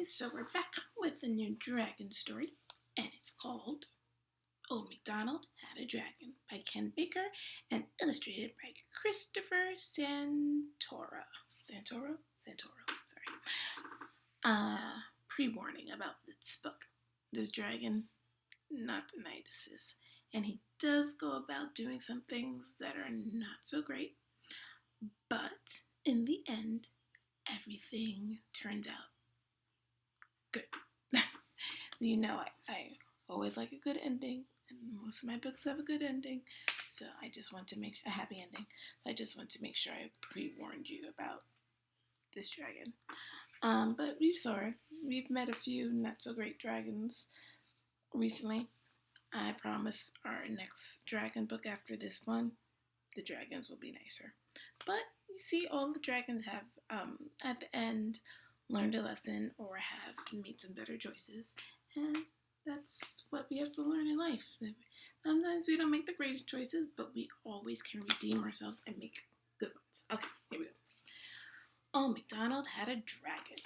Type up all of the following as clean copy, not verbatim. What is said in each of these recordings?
guys, so we're back with a new dragon story, and it's called Old MacDonald Had a Dragon by Ken Baker and illustrated by Christopher Santoro. Sorry. Pre-warning about this book. This dragon, not the nicest, and he does go about doing some things that are not so great, but in the end, everything turns out good. You know, I always like a good ending, and most of my books have a good ending, so I just want to make a happy ending. I just want to make sure I pre-warned you about this dragon. But we've met a few not so great dragons recently. I promise our next dragon book after this one, the dragons will be nicer. But you see, all the dragons have, at the end, learned a lesson or have made some better choices. And that's what we have to learn in life. Sometimes we don't make the greatest choices, but we always can redeem ourselves and make good ones. Okay, here we go. Old MacDonald had a dragon.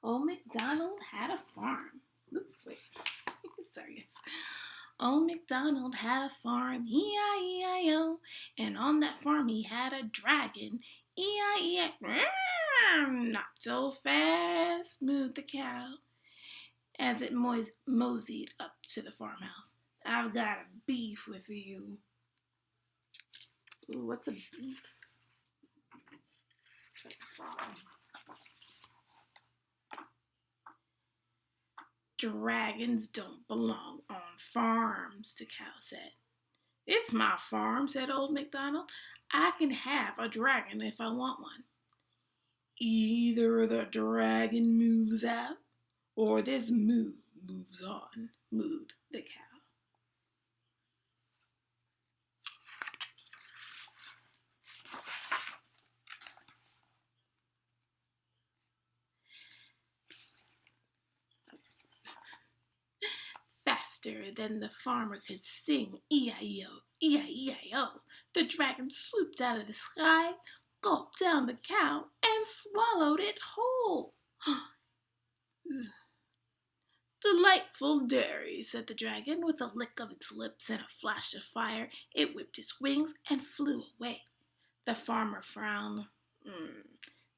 Old MacDonald had a farm. Oops, wait. Sorry, guys. Old MacDonald had a farm, E-I-E-I-O, and on that farm he had a dragon, E-I-E-I-O. Not so fast, mooed the cow, as it moseyed up to the farmhouse. I've got a beef with you. Ooh, what's a beef? Dragons don't belong on farms, the cow said. It's my farm, said Old MacDonald. I can have a dragon if I want one. Either the dragon moves out, or this moo moves on, mooed the cow. Faster than the farmer could sing E-I-E-O, E-I-E-I-O, the dragon swooped out of the sky, gulped down the cow, and swallowed it whole. Delightful dairy, said the dragon, with a lick of its lips and a flash of fire. It whipped its wings and flew away. The farmer frowned.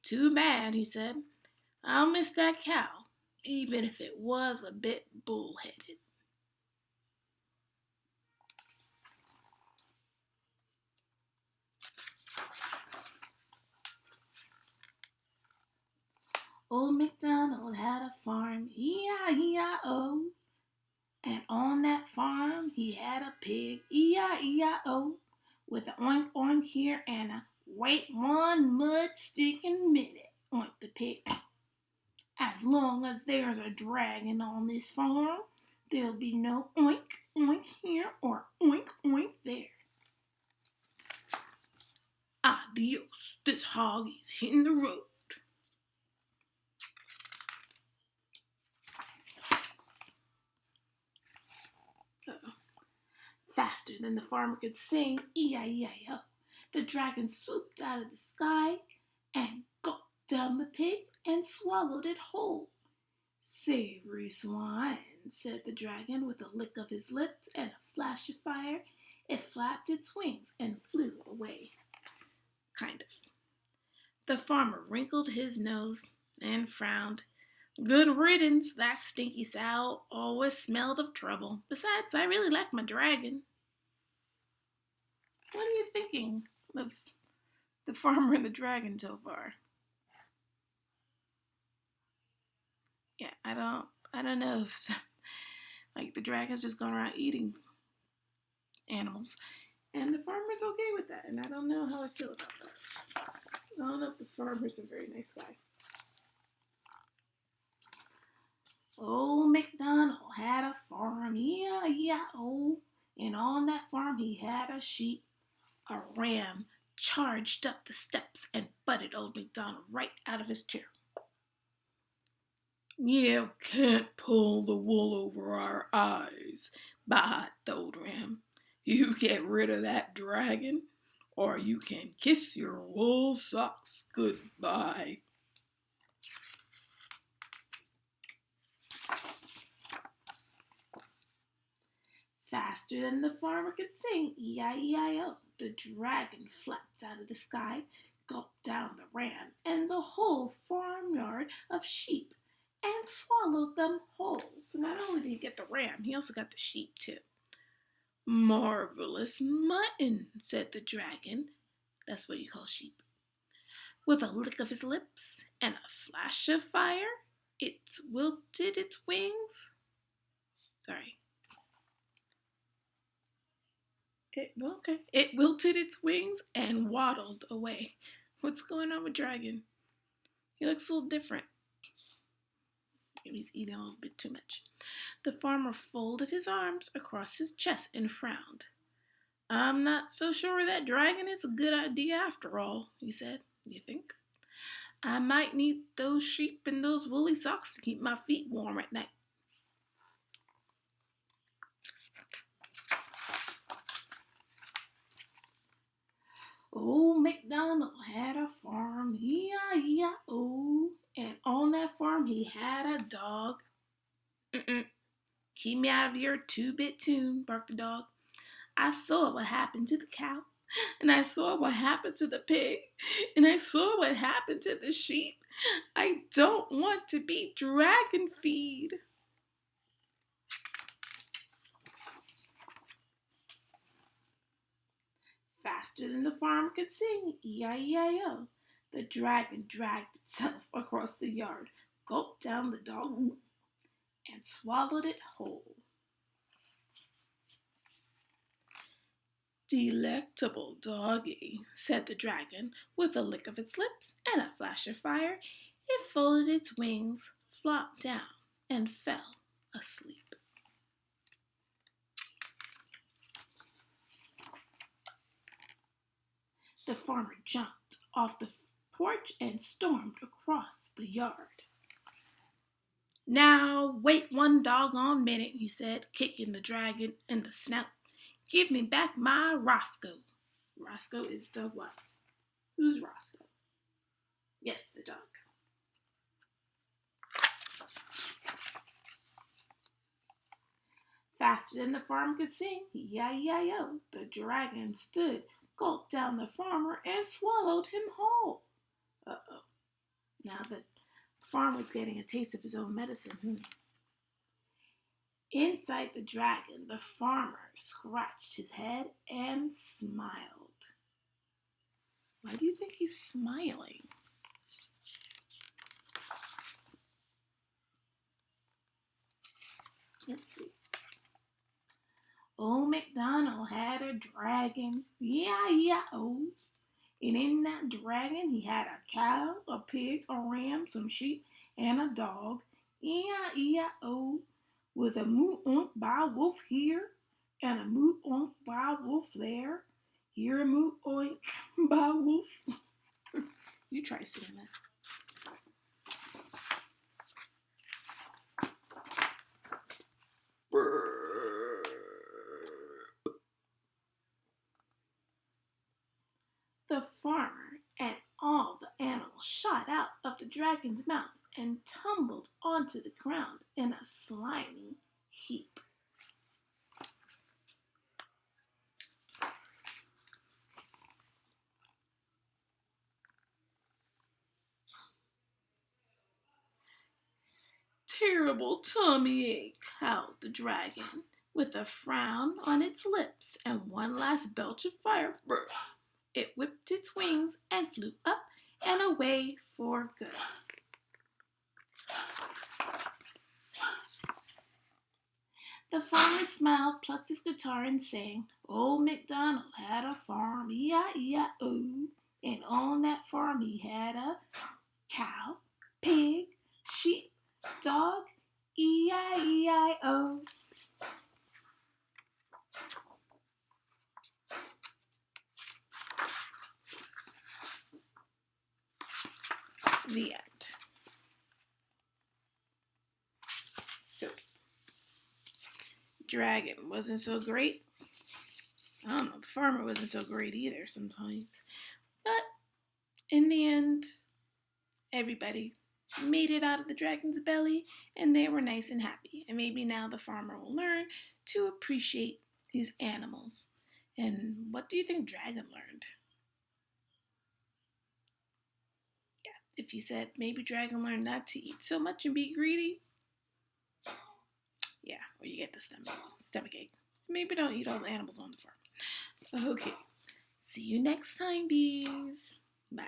Too bad, he said. I'll miss that cow, even if it was a bit bull-headed. Old MacDonald had a farm, E-I-E-I-O, and on that farm he had a pig, E-I-E-I-O, with an oink oink here and a wait one mud sticking minute, oinked the pig. As long as there's a dragon on this farm, there'll be no oink oink here or oink oink there. Adios, this hog is hitting the road. Faster than the farmer could sing E-I-E-I-O, the dragon swooped out of the sky and gulped down the pig and swallowed it whole. Savory swine, said the dragon with a lick of his lips and a flash of fire. It flapped its wings and flew away. Kind of. The farmer wrinkled his nose and frowned. Good riddance, that stinky sow always smelled of trouble. Besides, I really like my dragon. What are you thinking of the farmer and the dragon so far? Yeah, I don't know if like the dragon's just going around eating animals, and the farmer's okay with that, and I don't know how I feel about that. I don't know if the farmer's a very nice guy. Old MacDonald had a farm, E-I-E-I-O, and on that farm he had a sheep. A ram charged up the steps and butted Old MacDonald right out of his chair. You can't pull the wool over our eyes, Bah told him. You get rid of that dragon, or you can kiss your wool socks goodbye. Faster than the farmer could sing, E-I-E-I-O, the dragon flapped out of the sky, gulped down the ram and the whole farmyard of sheep, and swallowed them whole. So not only did he get the ram, he also got the sheep too. Marvelous mutton, said the dragon. That's what you call sheep. With a lick of his lips and a flash of fire, it wilted its wings. Sorry. It wilted its wings and waddled away. What's going on with Dragon? He looks a little different. Maybe he's eating a little bit too much. The farmer folded his arms across his chest and frowned. I'm not so sure that dragon is a good idea after all, he said. You think? I might need those sheep and those woolly socks to keep my feet warm at night. Old MacDonald had a farm, E-I-E-I-O, and on that farm he had a dog. Keep me out of your two-bit tune, barked the dog. I saw what happened to the cow, and I saw what happened to the pig, and I saw what happened to the sheep. I don't want to be dragon feed. Faster than the farmer could sing, E-I-E-I-O, the dragon dragged itself across the yard, gulped down the dog, and swallowed it whole. Delectable doggy, said the dragon, with a lick of its lips and a flash of fire. It folded its wings, flopped down, and fell asleep. The farmer jumped off the porch and stormed across the yard. Now, wait one doggone minute, he said, kicking the dragon in the snout. Give me back my Roscoe. Roscoe is the what? Who's Roscoe? Yes, the dog. Faster than the farmer could sing, E-I-E-I-O, the dragon stood, gulped down the farmer, and swallowed him whole. Uh-oh. Now the farmer's getting a taste of his own medicine. Inside the dragon, the farmer scratched his head and smiled. Why do you think he's smiling? Let's see. Old MacDonald had a dragon, E-I-E-I-O. And in that dragon, he had a cow, a pig, a ram, some sheep, and a dog, E-I-E-I-O. With a moo-onk by wolf here, and a moo-onk by wolf there. Here a moo-oink by wolf. You try singing that. The farmer and all the animals shot out of the dragon's mouth and tumbled onto the ground in a slimy heap. Terrible tummy ache, howled the dragon, with a frown on its lips and one last belch of fire. It whipped its wings and flew up and away for good. The farmer smiled, plucked his guitar, and sang, Old MacDonald had a farm, E-I-E-I-O, and on that farm he had a cow, pig, sheep, dog, E-I-E-I-O. The end. dragon wasn't so great. I don't know, the farmer wasn't so great either sometimes. But in the end, everybody made it out of the dragon's belly and they were nice and happy. And maybe now the farmer will learn to appreciate his animals. And what do you think Dragon learned? Yeah, if you said maybe Dragon learned not to eat so much and be greedy, yeah, or you get the stomach ache. Maybe don't eat all the animals on the farm. Okay, see you next time, bees. Bye.